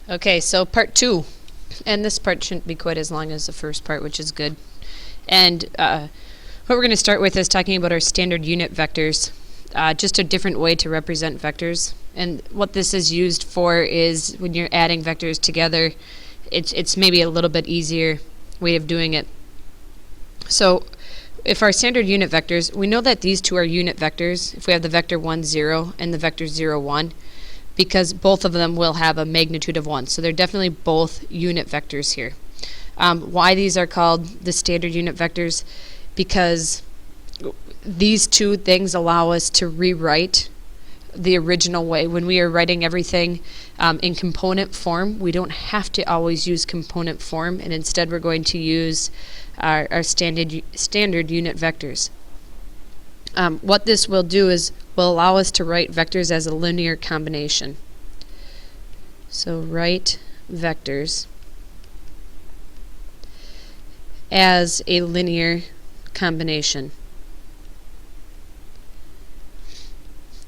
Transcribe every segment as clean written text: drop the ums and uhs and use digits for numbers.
Okay, so part 2. And this part shouldn't be quite as long as the first part, which is good. And what we're going to start with is talking about our standard unit vectors. Just a different way to represent vectors. And what this is used for is when you're adding vectors together, it's maybe a little bit easier way of doing it. So if our standard unit vectors, we know that these two are unit vectors. If we have the vector 1, 0 and the vector 0, 1, because both of them will have a magnitude of 1. So they're definitely both unit vectors here. Why these are called the standard unit vectors? Because these two things allow us to rewrite the original way. When we are writing everything in component form, we don't have to always use component form, and instead we're going to use our standard unit vectors. What this will do is will allow us to write vectors as a linear combination. So write vectors as a linear combination.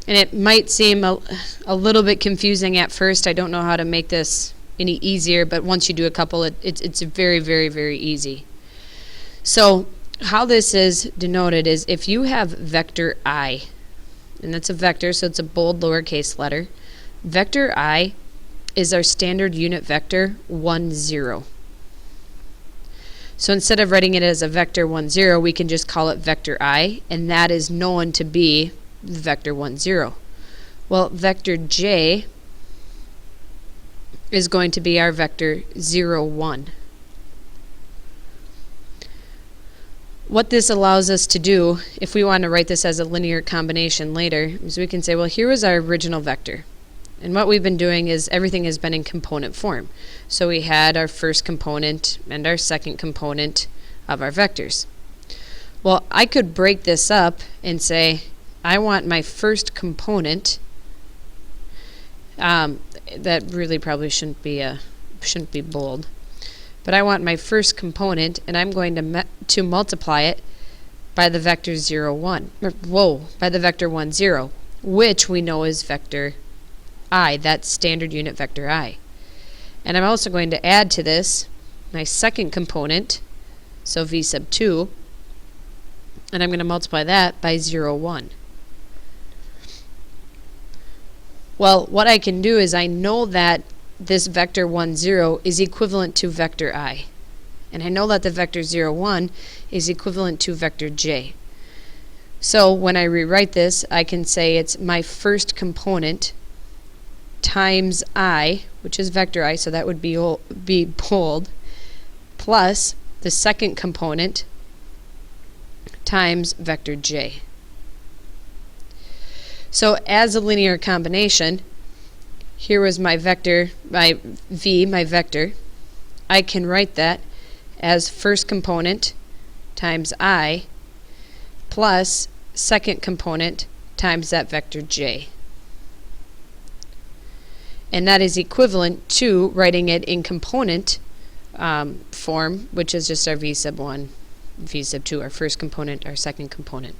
And it might seem a little bit confusing at first. I don't know how to make this any easier, but once you do a couple, it's very, very, very easy. So how this is denoted is if you have vector I, and that's a vector, so it's a bold lowercase letter. Vector I is our standard unit vector 1, 0. So instead of writing it as a vector 1, 0, we can just call it vector I, and that is known to be the vector 1, 0. Well, vector J is going to be our vector 0, 1. What this allows us to do, if we want to write this as a linear combination later, is we can say, well, here was our original vector. And what we've been doing is everything has been in component form. So we had our first component and our second component of our vectors. Well, I could break this up and say, I want my first component, that really probably shouldn't be bold. But I want my first component, and I'm going to multiply it by the vector 0, 1. By the vector 1, 0, which we know is vector I, that's standard unit vector I. And I'm also going to add to this my second component, so v sub 2, and I'm going to multiply that by 0, 1. Well, what I can do is I know that this vector 1, 0 is equivalent to vector I. And I know that the vector 0, 1 is equivalent to vector J. So when I rewrite this, I can say it's my first component times I, which is vector I, so that would be bold, plus the second component times vector J. So as a linear combination, here was my vector, my vector. I can write that as first component times I plus second component times that vector J. And that is equivalent to writing it in component form, which is just our v sub 1, v sub 2, our first component, our second component.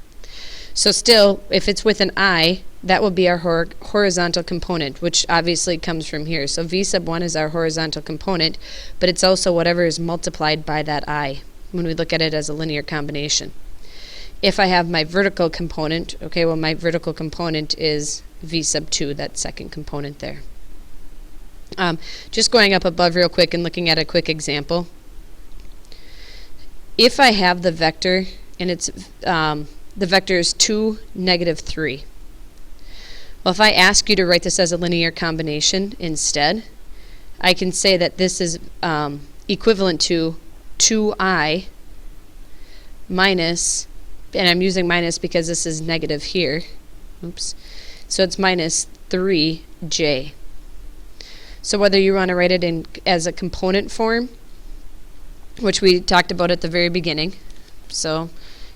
So still, if it's with an I, that will be our horizontal component, which obviously comes from here. So v sub 1 is our horizontal component, but it's also whatever is multiplied by that I when we look at it as a linear combination. If I have my vertical component, okay, well my vertical component is v sub 2, that second component there. Just going up above real quick and looking at a quick example. If I have the vector and it's the vector is 2, negative 3. Well, if I ask you to write this as a linear combination instead, I can say that this is equivalent to 2i minus, and I'm using minus because this is negative here. Oops. So it's minus 3j. So whether you want to write it in as a component form, which we talked about at the very beginning, so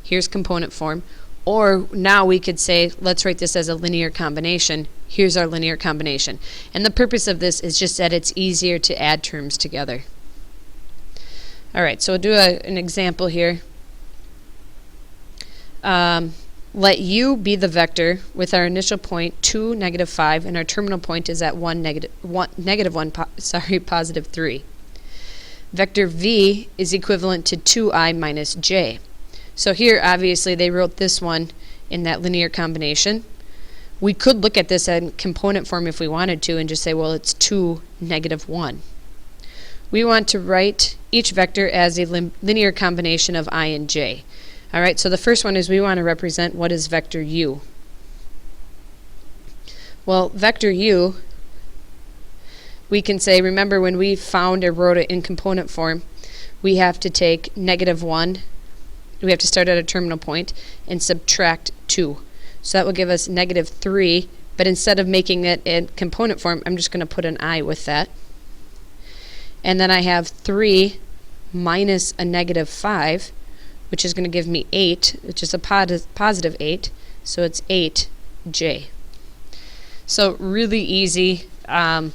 here's component form. Or now we could say, let's write this as a linear combination. Here's our linear combination. And the purpose of this is just that it's easier to add terms together. All right, so we'll do an example here. let u be the vector with our initial point 2, negative 5, and our terminal point is at 1, positive 3. Vector v is equivalent to 2i minus j. So here, obviously, they wrote this one in that linear combination. We could look at this in component form if we wanted to and just say, well, it's 2, negative 1. We want to write each vector as a linear combination of I and j. All right, so the first one is we want to represent what is vector u. Well, vector u, we can say, remember when we found or wrote it in component form, we have to take negative 1, we have to start at a terminal point, and subtract 2. So that will give us negative 3, but instead of making it in component form, I'm just going to put an I with that. And then I have 3 minus a negative 5, which is going to give me 8, which is a positive 8, so it's 8j. So really easy. And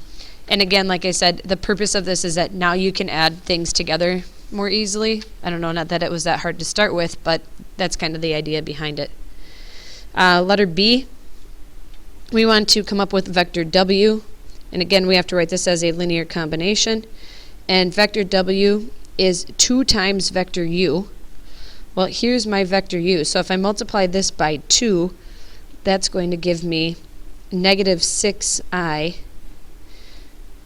again, like I said, the purpose of this is that now you can add things together more easily. I don't know, not that it was that hard to start with, but that's kind of the idea behind it. Letter B, we want to come up with vector w. And again, we have to write this as a linear combination. And vector w is 2 times vector u. Well, here's my vector u. So if I multiply this by 2, that's going to give me negative 6i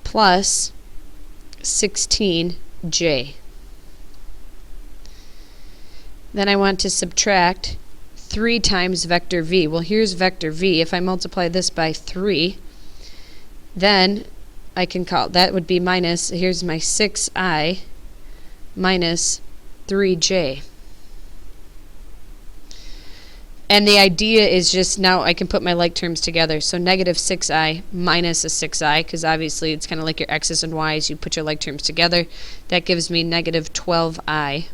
plus 16j. Then I want to subtract 3 times vector v. Well, here's vector v. If I multiply this by 3, then I can call, that would be minus, here's my 6i minus 3j. And the idea is just now I can put my like terms together. So negative 6i minus a 6i, because obviously it's kind of like your x's and y's. You put your like terms together. That gives me negative 12i.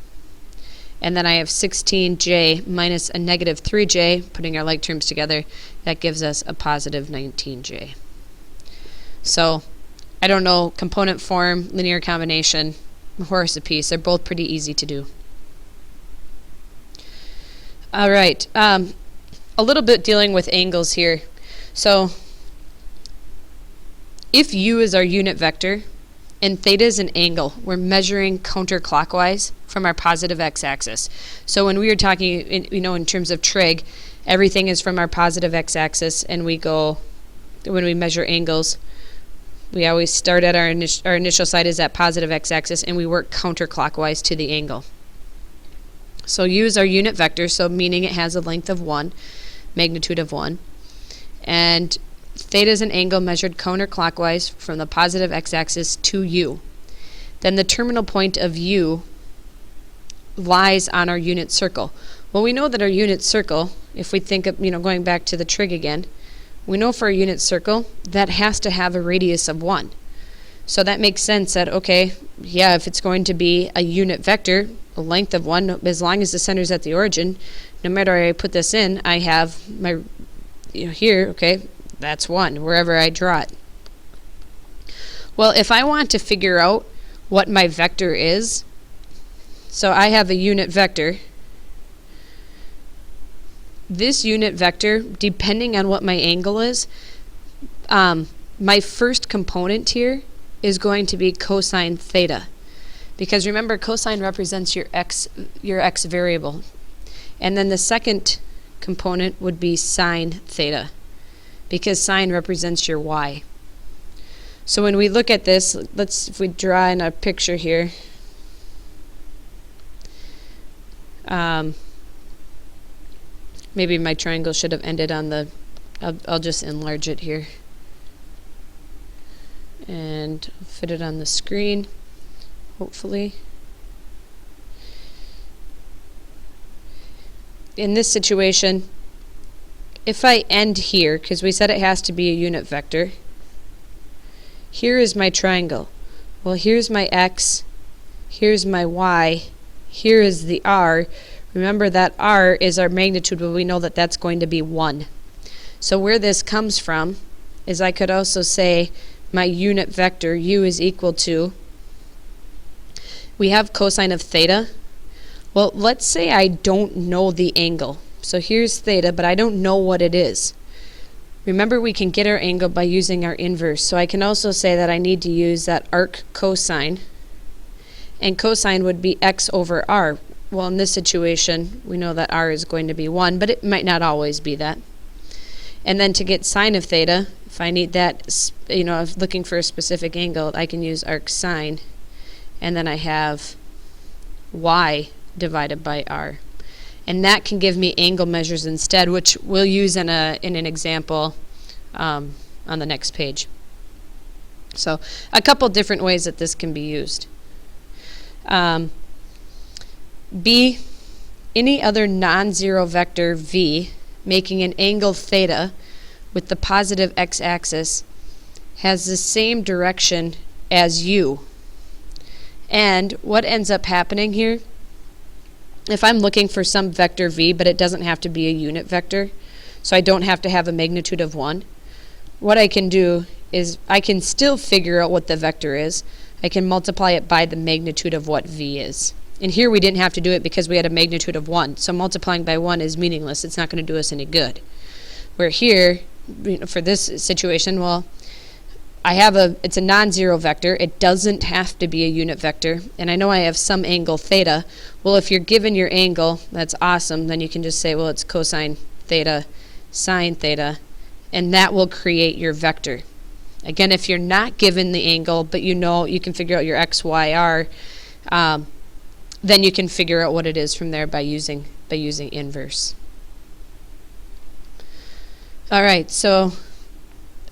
And then I have 16j minus a negative 3j, putting our like terms together. That gives us a positive 19j. So I don't know, component form, linear combination, horse apiece. They're both pretty easy to do. All right, a little bit dealing with angles here. So if u is our unit vector and theta is an angle, we're measuring counterclockwise from our positive x-axis. So when we were talking, in terms of trig, everything is from our positive x-axis, and we go, when we measure angles, we always start at our initial side is at positive x-axis, and we work counterclockwise to the angle. So u is our unit vector, so meaning it has a length of 1, magnitude of 1. And theta is an angle measured counterclockwise from the positive x-axis to u. Then the terminal point of u lies on our unit circle. Well, we know that our unit circle, if we think of, going back to the trig again, we know for our unit circle, that has to have a radius of 1. So that makes sense that, okay, yeah, if it's going to be a unit vector, a length of 1, as long as the center is at the origin, no matter where I put this in, I have my, here, okay, that's 1, wherever I draw it. Well, if I want to figure out what my vector is, so I have a unit vector. This unit vector, depending on what my angle is, my first component here is going to be cosine theta. Because remember, cosine represents your x variable. And then the second component would be sine theta, because sine represents your y. So when we look at this, if we draw in a picture here, maybe my triangle should have ended on the, I'll just enlarge it here and fit it on the screen, hopefully. In this situation, if I end here, because we said it has to be a unit vector, here is my triangle. Well, here's my x, here's my y, here is the r. Remember that r is our magnitude, but we know that that's going to be 1. So where this comes from is I could also say my unit vector, u, is equal to, we have cosine of theta. Well, let's say I don't know the angle. So here's theta, but I don't know what it is. Remember, we can get our angle by using our inverse. So I can also say that I need to use that arc cosine, and cosine would be x over r. Well, in this situation, we know that r is going to be 1, but it might not always be that. And then to get sine of theta, if I need that, you know, if looking for a specific angle, I can use arc sine, and then I have y divided by r. And that can give me angle measures instead, which we'll use in an example on the next page. So a couple different ways that this can be used. B, any other non-zero vector v making an angle theta with the positive x-axis has the same direction as u. And what ends up happening here, if I'm looking for some vector v, but it doesn't have to be a unit vector, so I don't have to have a magnitude of 1, what I can do is I can still figure out what the vector is. I can multiply it by the magnitude of what v is. And here we didn't have to do it because we had a magnitude of 1, so multiplying by 1 is meaningless. It's not going to do us any good. Where here, you know, for this situation, well, it's a non-zero vector. It doesn't have to be a unit vector. And I know I have some angle theta. Well, if you're given your angle, that's awesome. Then you can just say, well, it's cosine theta, sine theta, and that will create your vector. Again, if you're not given the angle, but you know you can figure out your x, y, r, then you can figure out what it is from there by using inverse. All right, so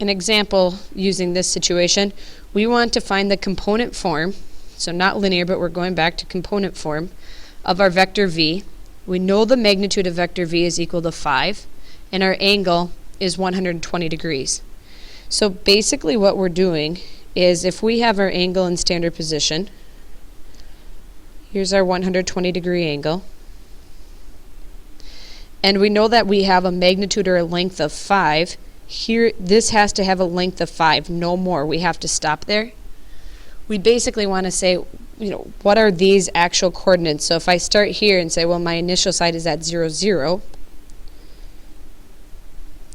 an example using this situation, we want to find the component form, so not linear, but we're going back to component form, of our vector v. We know the magnitude of vector v is equal to 5, and our angle is 120 degrees. So basically what we're doing is if we have our angle in standard position, here's our 120 degree angle, and we know that we have a magnitude or a length of 5. Here, this has to have a length of 5, no more. We have to stop there. We basically want to say, you know, what are these actual coordinates? So if I start here and say, well, my initial side is at 0, 0,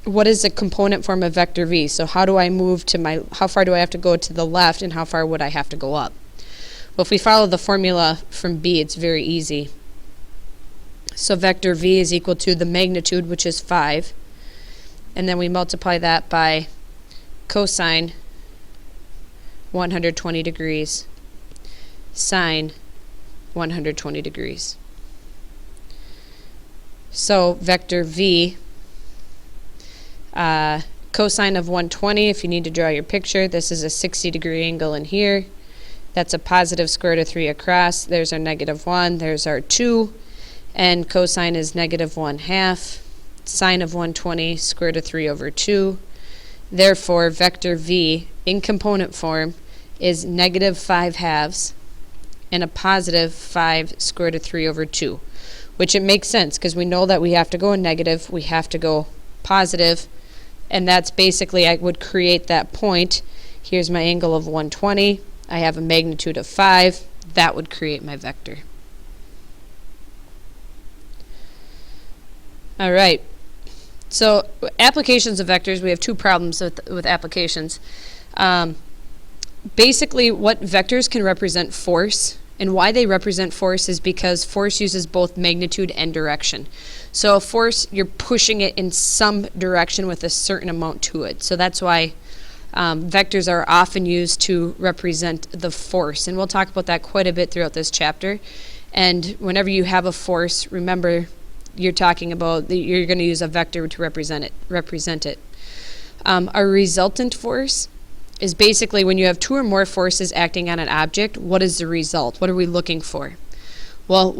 what is the component form of vector v? So how do I move to how far do I have to go to the left, and how far would I have to go up? Well, if we follow the formula from b, it's very easy. So vector v is equal to the magnitude, which is 5, and then we multiply that by cosine 120 degrees, sine 120 degrees. So vector v, cosine of 120, if you need to draw your picture, this is a 60 degree angle in here. That's a positive square root of 3 across. There's our negative 1. There's our 2. And cosine is negative 1/2. Sine of 120, square root of 3 over 2. Therefore, vector v in component form is negative 5/2 and a positive 5 square root of 3 over 2, which it makes sense because we know that we have to go negative, we have to go positive, and that's basically, I would create that point. Here's my angle of 120. I have a magnitude of 5. That would create my vector. All right. So applications of vectors, we have two problems with applications. Basically, what vectors can represent force, and why they represent force is because force uses both magnitude and direction. So a force, you're pushing it in some direction with a certain amount to it. So that's why vectors are often used to represent the force. And we'll talk about that quite a bit throughout this chapter. And whenever you have a force, remember, you're talking about you're going to use a vector to represent it. A resultant force is basically when you have two or more forces acting on an object, what is the result? What are we looking for? Well,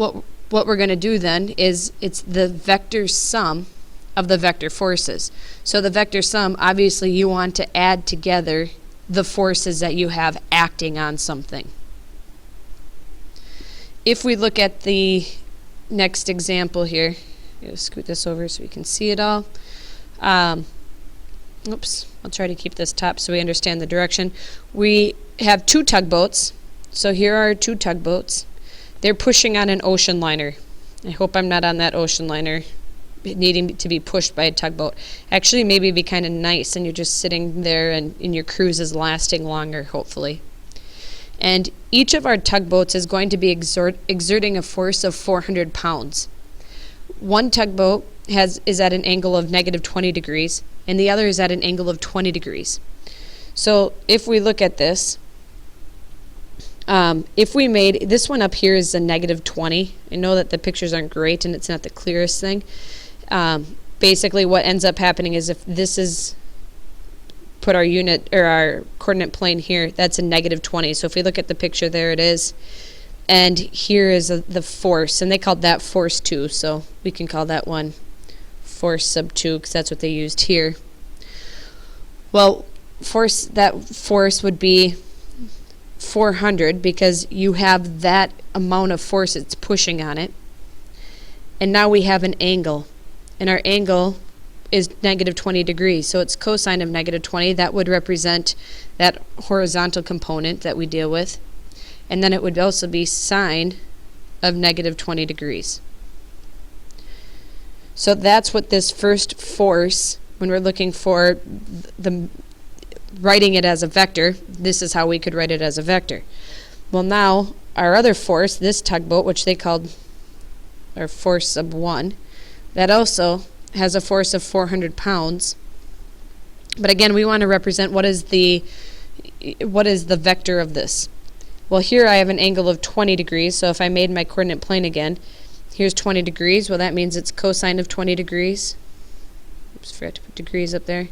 what we're going to do then is it's the vector sum of the vector forces. So the vector sum, obviously you want to add together the forces that you have acting on something. If we look at the next example here, scoot this over so we can see it all. Oops, I'll try to keep this top so we understand the direction. We have two tugboats. So here are two tugboats. They're pushing on an ocean liner. I hope I'm not on that ocean liner. needing to be pushed by a tugboat. Actually, maybe it'd be kind of nice, and you're just sitting there, and your cruise is lasting longer, hopefully. And each of our tugboats is going to be exerting a force of 400 pounds. One tugboat is at an angle of negative 20 degrees, and the other is at an angle of 20 degrees. So if we look at this, if we made, this one up here is a negative 20. I know that the pictures aren't great and it's not the clearest thing. Basically what ends up happening is if this is, put our unit or our coordinate plane here, that's a negative 20. So if we look at the picture, there it is. And here is the force, and they called that force 2, so we can call that one force sub 2 because that's what they used here. Well, that force would be 400 because you have that amount of force it's pushing on it. And now we have an angle, and our angle is negative 20 degrees, so it's cosine of negative 20. That would represent that horizontal component that we deal with. And then it would also be sine of negative 20 degrees. So that's what this first force, when we're looking for writing it as a vector, this is how we could write it as a vector. Well, now our other force, this tugboat, which they called our force sub 1, that also has a force of 400 pounds. But again, we want to represent what is the vector of this. Well, here I have an angle of 20 degrees, so if I made my coordinate plane again, here's 20 degrees. Well, that means it's cosine of 20 degrees. Oops, forgot to put degrees up there.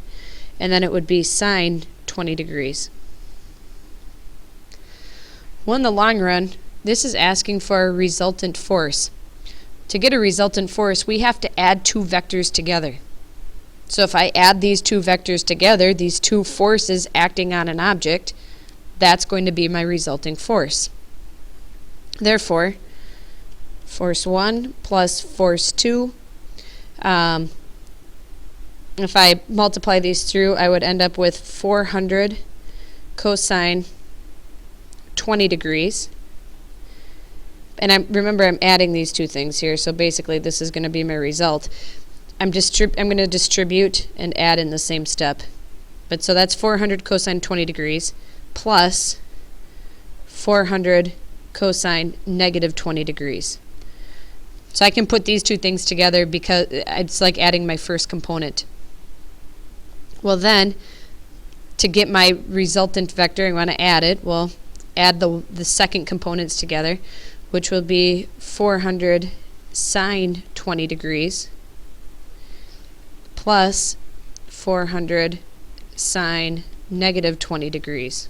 And then it would be sine 20 degrees. Well, in the long run, this is asking for a resultant force. To get a resultant force, we have to add two vectors together. So if I add these two vectors together, these two forces acting on an object, that's going to be my resulting force. Therefore, force 1 plus force 2, if I multiply these through, I would end up with 400 cosine 20 degrees. And remember, I'm adding these two things here, so basically this is going to be my result. I'm going to distribute and add in the same step. But so that's 400 cosine 20 degrees plus 400 cosine negative 20 degrees. So I can put these two things together because it's like adding my first component. Well then, to get my resultant vector, I want to add it. Well, add the second components together, which will be 400 sine 20 degrees plus 400 sine negative 20 degrees.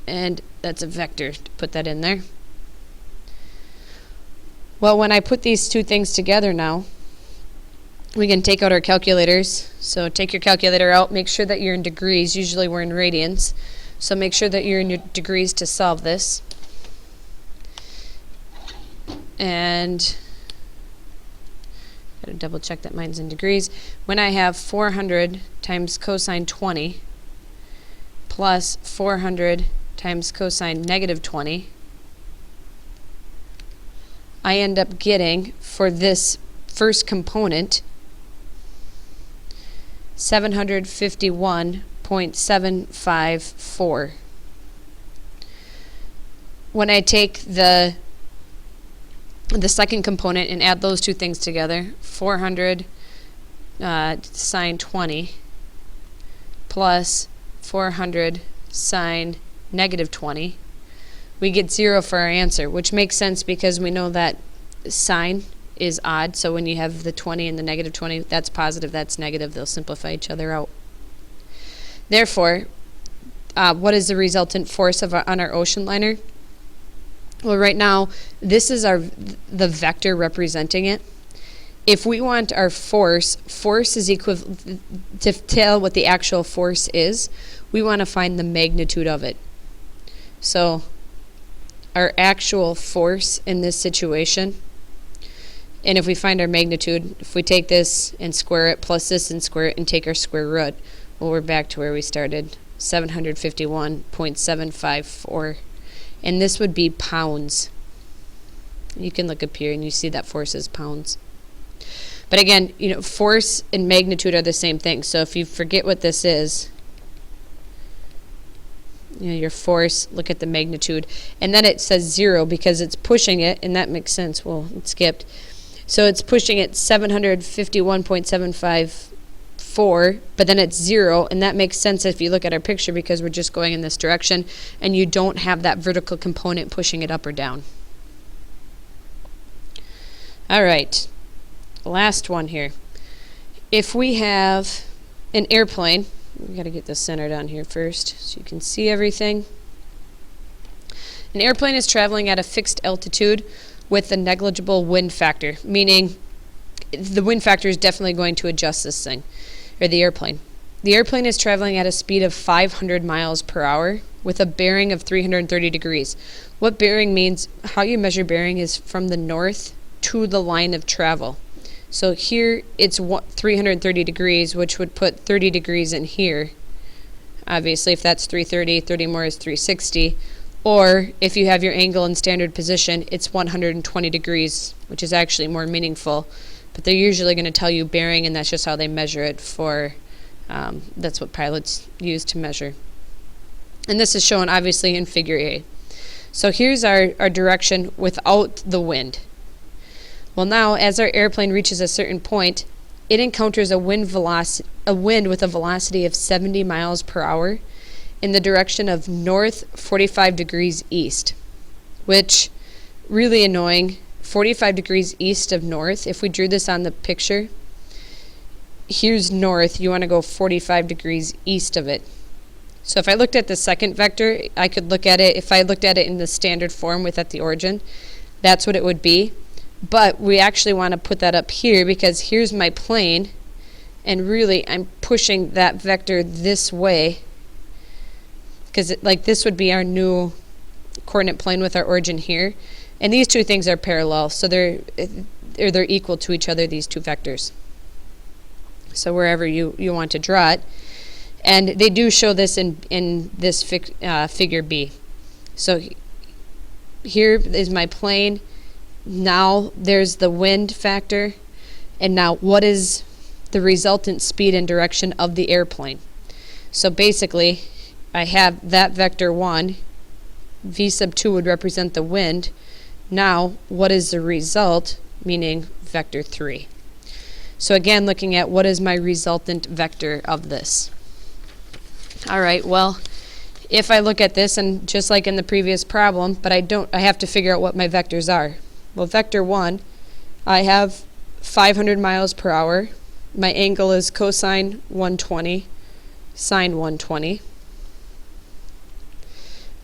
And that's a vector to put that in there. Well, when I put these two things together now, we can take out our calculators. So take your calculator out, make sure that you're in degrees. Usually we're in radians. So make sure that you're in your degrees to solve this. And gotta double check that mine's in degrees. When I have 400 times cosine 20 plus 400 times cosine negative 20, I end up getting, for this first component, 751.754. When I take the second component and add those two things together, 400 sine 20 plus 400 sine negative 20, we get 0 for our answer, which makes sense because we know that sine is odd, so when you have the 20 and the negative 20, that's positive, that's negative, they'll simplify each other out. Therefore, what is the resultant force on our ocean liner? Well, right now, this is the vector representing it. If we want our force is equivalent, to tell what the actual force is, we want to find the magnitude of it. So, our actual force in this situation, and if we find our magnitude, if we take this and square it, plus this and square it, and take our square root, well, we're back to where we started, 751.754. And this would be pounds. You can look up here and you see that force is pounds. But again, force and magnitude are the same thing. So if you forget what this is, your force, look at the magnitude. And then it says 0 because it's pushing it, and that makes sense. Well, it skipped. So it's pushing it 751.754, but then it's 0, and that makes sense if you look at our picture because we're just going in this direction, and you don't have that vertical component pushing it up or down. All right, last one here. If we have an airplane, we got to get this centered on here first so you can see everything. An airplane is traveling at a fixed altitude with a negligible wind factor, meaning the wind factor is definitely going to adjust this thing, or the airplane. The airplane is traveling at a speed of 500 miles per hour with a bearing of 330 degrees. What bearing means, how you measure bearing is from the north to the line of travel. So here it's 330 degrees, which would put 30 degrees in here. Obviously, if that's 330, 30 more is 360. Or if you have your angle in standard position, it's 120 degrees, which is actually more meaningful. But they're usually going to tell you bearing, and that's just how they measure it for, that's what pilots use to measure. And this is shown obviously in figure A. So here's our direction without the wind. Well, now as our airplane reaches a certain point, it encounters a wind with a velocity of 70 miles per hour in the direction of north 45 degrees east, which really annoying. 45 degrees east of north. If we drew this on the picture, here's north, you want to go 45 degrees east of it. So if I looked at the second vector, I could look at it, if I looked at it in the standard form with at the origin, that's what it would be. But we actually want to put that up here because here's my plane, and really I'm pushing that vector this way because like this would be our new coordinate plane with our origin here. And these two things are parallel, so they're equal to each other, these two vectors. So wherever you want to draw it. And they do show this in this figure B. So here is my plane. Now there's the wind factor. And now what is the resultant speed and direction of the airplane? So basically, I have that vector 1. V sub 2 would represent the wind. Now, what is the result, meaning vector 3? So again, looking at what is my resultant vector of this. All right, well, if I look at this, and just like in the previous problem, but I have to figure out what my vectors are. Well, vector 1, I have 500 miles per hour. My angle is cosine 120, sine 120.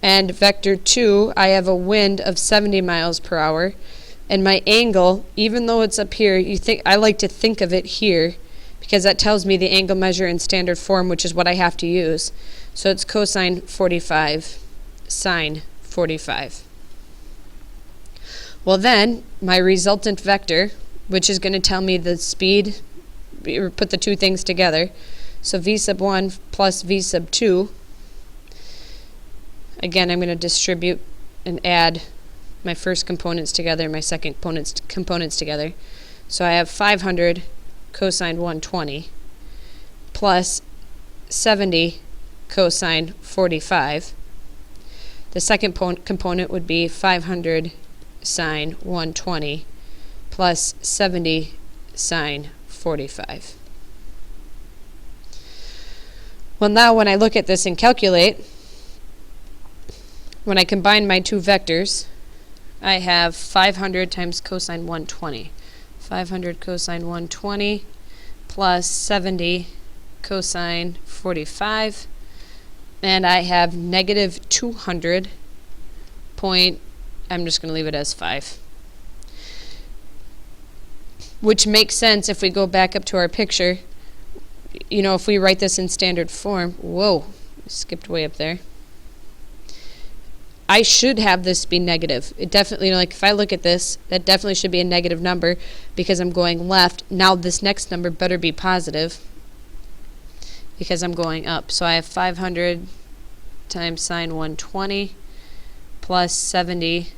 And vector 2, I have a wind of 70 miles per hour. And my angle, even though it's up here, I like to think of it here because that tells me the angle measure in standard form, which is what I have to use. So it's cosine 45, sine 45. Well then, my resultant vector, which is going to tell me the speed, put the two things together. So v sub 1 plus v sub 2. Again, I'm going to distribute and add my first components together, my second components together. So I have 500 cosine 120 plus 70 cosine 45. The second component would be 500 sine 120 plus 70 sine 45. Well, now when I look at this and calculate, when I combine my two vectors, I have 500 times cosine 120. 500 cosine 120 plus 70 cosine 45. And I have negative 200 point, I'm just going to leave it as 5. Which makes sense if we go back up to our picture. If we write this in standard form, whoa, skipped way up there. I should have this be negative. It definitely, like if I look at this, that definitely should be a negative number because I'm going left. Now this next number better be positive because I'm going up. So I have 500 times sine 120 plus 70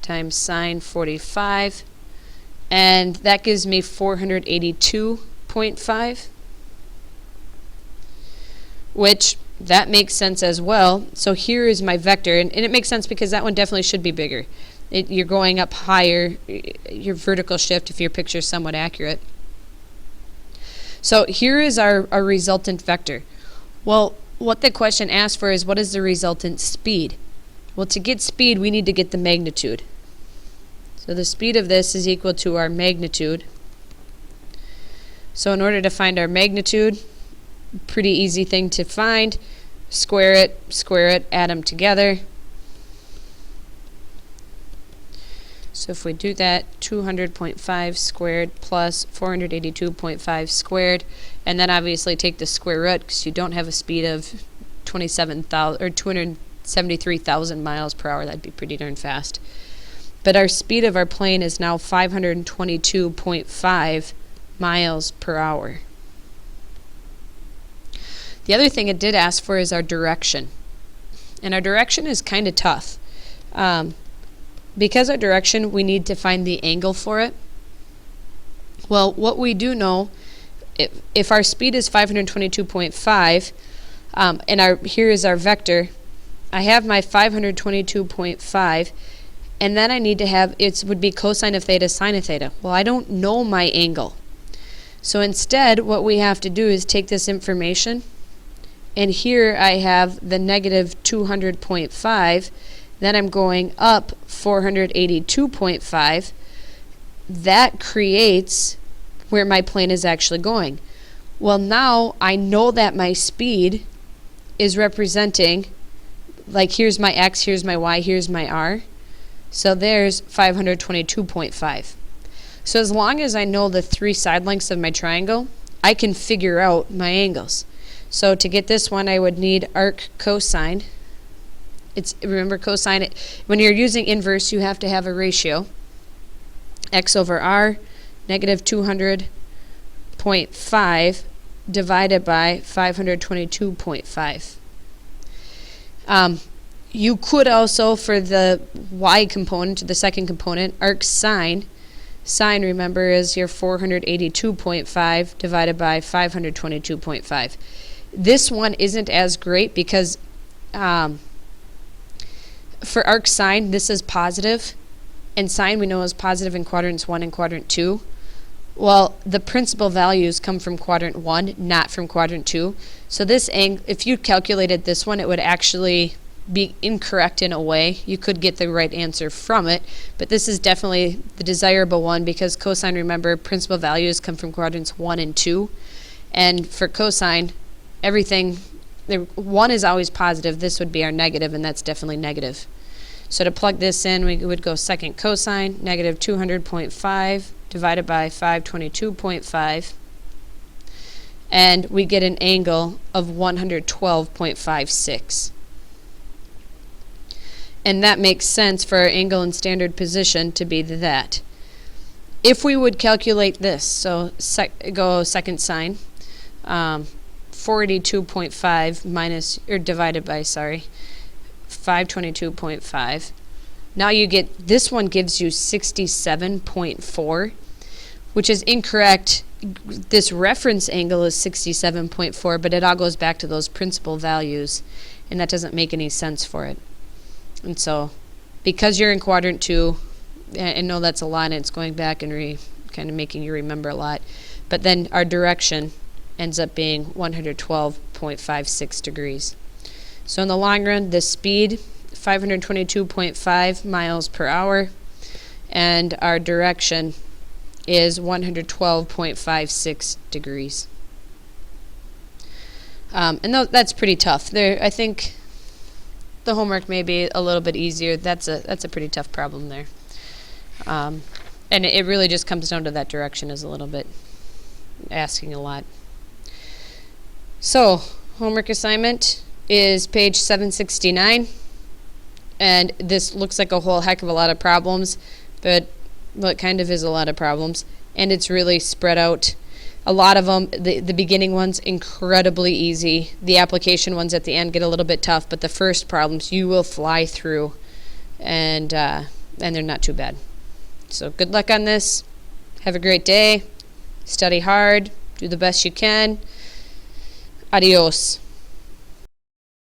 times sine 45 and that gives me 482.5, which that makes sense as well. So here is my vector, and it makes sense because that one definitely should be bigger. You're going up higher, your vertical shift, if your picture is somewhat accurate. So here is our resultant vector. Well, what the question asks for is, what is the resultant speed? Well, to get speed, we need to get the magnitude. So the speed of this is equal to our magnitude. So in order to find our magnitude, pretty easy thing to find, square it, add them together. So if we do that, 200.5 squared plus 482.5 squared, and then obviously take the square root because you don't have a speed of 273,000 miles per hour. That'd be pretty darn fast. But our speed of our plane is now 522.5 miles per hour. The other thing it did ask for is our direction. And our direction is kind of tough. Because our direction, we need to find the angle for it. Well, what we do know, if our speed is 522.5, and here is our vector, I have my 522.5, and then I need to have, it would be cosine of theta, sine of theta. Well, I don't know my angle. So instead, what we have to do is take this information, and here I have the negative 200.5, then I'm going up 482.5. That creates where my plane is actually going. Well, now I know that my speed is representing, like here's my x, here's my y, here's my r. So there's 522.5. So as long as I know the three side lengths of my triangle, I can figure out my angles. So to get this one, I would need arc cosine. Remember cosine, when you're using inverse, you have to have a ratio. X over r, negative 200.5 divided by 522.5. You could also, for the y component, the second component, arc sine. Sine, remember, is your 482.5 divided by 522.5. This one isn't as great because for arc sine, this is positive, and sine we know is positive in quadrants 1 and quadrant 2. Well, the principal values come from quadrant 1, not from quadrant 2. So this angle, if you calculated this one, it would actually be incorrect in a way. You could get the right answer from it, but this is definitely the desirable one because cosine, remember, principal values come from quadrants 1 and 2. And for cosine, everything, 1 is always positive. This would be our negative, and that's definitely negative. So to plug this in, we would go second cosine, negative 200.5 divided by 522.5, and we get an angle of 112.56. And that makes sense for our angle in standard position to be that. If we would calculate this, so go second sine, 482.5 minus, or divided by, 522.5. Now you get, this one gives you 67.4, which is incorrect. This reference angle is 67.4, but it all goes back to those principal values, and that doesn't make any sense for it. And so, because you're in quadrant 2, I know that's a lot, and it's going back and kind of making you remember a lot, but then our direction ends up being 112.56 degrees. So in the long run, the speed, 522.5 miles per hour, and our direction is 112.56 degrees. And that's pretty tough. I think the homework may be a little bit easier. That's a pretty tough problem there. And it really just comes down to that direction is a little bit asking a lot. So, homework assignment is page 769, and this looks like a whole heck of a lot of problems, but well, it kind of is a lot of problems, and it's really spread out. A lot of them, the beginning ones, incredibly easy. The application ones at the end get a little bit tough, but the first problems you will fly through, and they're not too bad. So good luck on this. Have a great day. Study hard. Do the best you can. Adios.